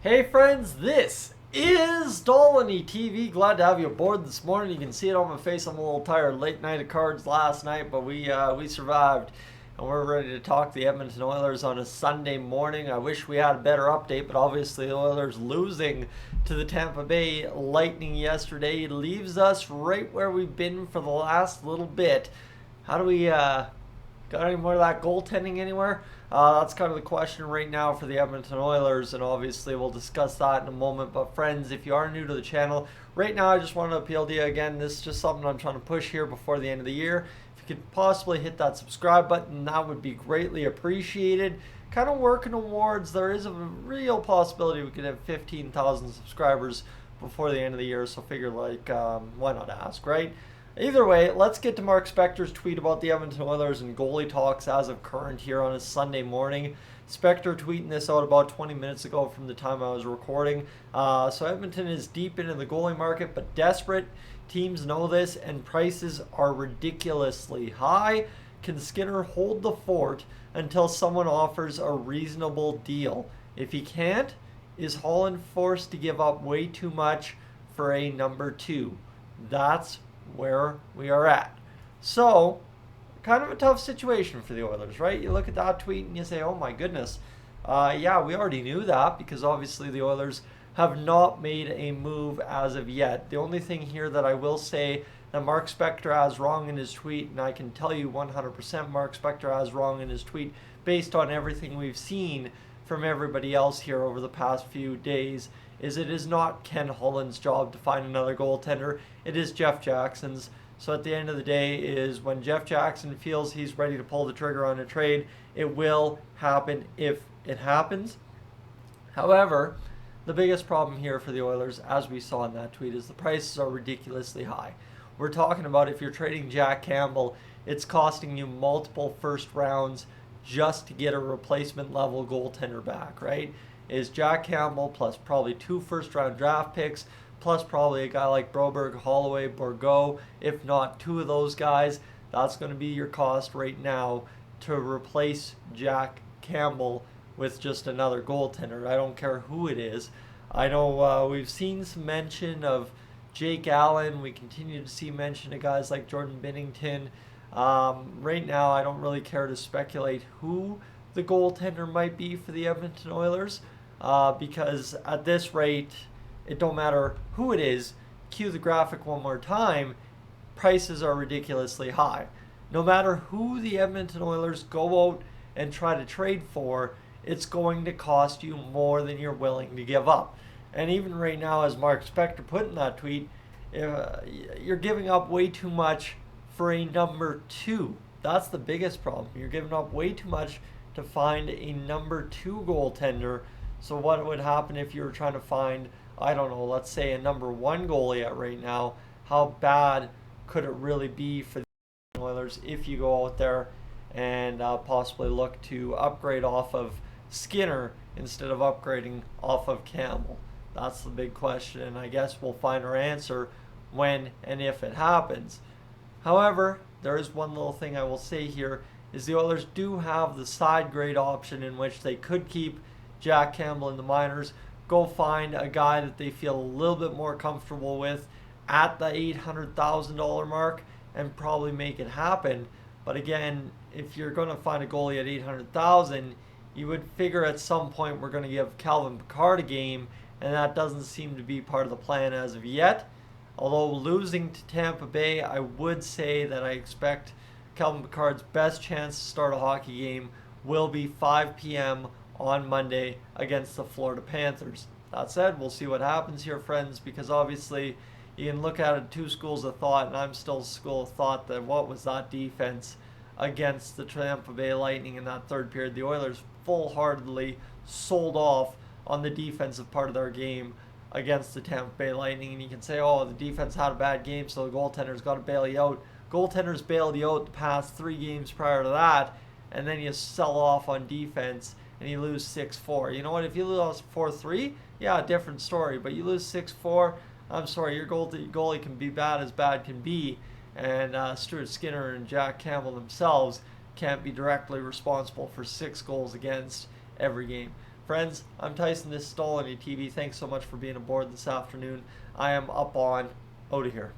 Hey friends, this is Dolynny TV. Glad to have you aboard this morning. You can see it on my face. I'm a little tired. Late night of cards last night, but we survived, and we're ready to talk the Edmonton Oilers on a Sunday morning. I wish we had a better update, but obviously the Oilers losing to the Tampa Bay Lightning yesterday leaves us right where we've been for the last little bit. How do we got any more of that goaltending anywhere? That's kind of the question right now for the Edmonton Oilers, and obviously we'll discuss that in a moment. But friends, if you are new to the channel, right now I just want to appeal to you again. This is just something I'm trying to push here before the end of the year. If you could possibly hit that subscribe button, that would be greatly appreciated. Kind of working towards, there is a real possibility we could have 15,000 subscribers before the end of the year, so figure why not ask, right? Either way, let's get to Mark Spector's tweet about the Edmonton Oilers and goalie talks as of current here on a Sunday morning. Spectre tweeting this out about 20 minutes ago from the time I was recording. So Edmonton is deep into the goalie market, but desperate. Teams know this, and prices are ridiculously high. Can Skinner hold the fort until someone offers a reasonable deal? If he can't, is Holland forced to give up way too much for a number two? That's where we are at. So, kind of a tough situation for the Oilers, right? You look at that tweet and you say, oh my goodness. Yeah, we already knew that because obviously the Oilers have not made a move as of yet. The only thing here that I will say that Mark Spector has wrong in his tweet, and I can tell you 100% Mark Spector has wrong in his tweet based on everything we've seen from everybody else here over the past few days, is it is not Ken Holland's job to find another goaltender. It is Jeff Jackson's. So at the end of the day is when Jeff Jackson feels he's ready to pull the trigger on a trade, it will happen if it happens. However, the biggest problem here for the Oilers, as we saw in that tweet, is the prices are ridiculously high. We're talking about if you're trading Jack Campbell, it's costing you multiple first rounds just to get a replacement level goaltender back, right? Is Jack Campbell plus probably 2 first-round draft picks, plus probably a guy like Broberg, Holloway, Bourgault, if not 2 of those guys. That's going to be your cost right now to replace Jack Campbell with just another goaltender. I don't care who it is. I know we've seen some mention of Jake Allen. We continue to see mention of guys like Jordan Binnington. Right now, I don't really care to speculate who the goaltender might be for the Edmonton Oilers. Because at this rate, it don't matter who it is. Cue the graphic one more time. Prices are ridiculously high. No matter who the Edmonton Oilers go out and try to trade for, it's going to cost you more than you're willing to give up. And even right now, as Mark Spector put in that tweet, you're giving up way too much for a number two. That's the biggest problem. You're giving up way too much to find a number two goaltender. So what would happen if you were trying to find, I don't know, let's say a number one goalie at right now? How bad could it really be for the Oilers if you go out there and possibly look to upgrade off of Skinner instead of upgrading off of Campbell? That's the big question, and I guess we'll find our answer when and if it happens. However, there is one little thing I will say here, is the Oilers do have the side grade option in which they could keep Jack Campbell in the minors, go find a guy that they feel a little bit more comfortable with at the $800,000 mark and probably make it happen. But again, if you're going to find a goalie at $800,000, you would figure at some point we're going to give Calvin Pickard a game, and that doesn't seem to be part of the plan as of yet. Although losing to Tampa Bay, I would say that I expect Calvin Pickard's best chance to start a hockey game will be 5 p.m. on Monday against the Florida Panthers. That said, we'll see what happens here, friends, because obviously you can look at it 2 schools of thought, and I'm still a school of thought that what was that defense against the Tampa Bay Lightning in that third period? The Oilers full-heartedly sold off on the defensive part of their game against the Tampa Bay Lightning, and you can say, oh, the defense had a bad game, so the goaltender's got to bail you out. Goaltenders bailed you out the past 3 games prior to that, and then you sell off on defense and you lose 6-4. You know what? If you lose 4-3, yeah, different story. But you lose 6-4, I'm sorry, your goalie can be bad as bad can be. And Stuart Skinner and Jack Campbell themselves can't be directly responsible for 6 goals against every game. Friends, I'm Tyson. This is Dolynny TV. Thanks so much for being aboard this afternoon. I am up on out of here.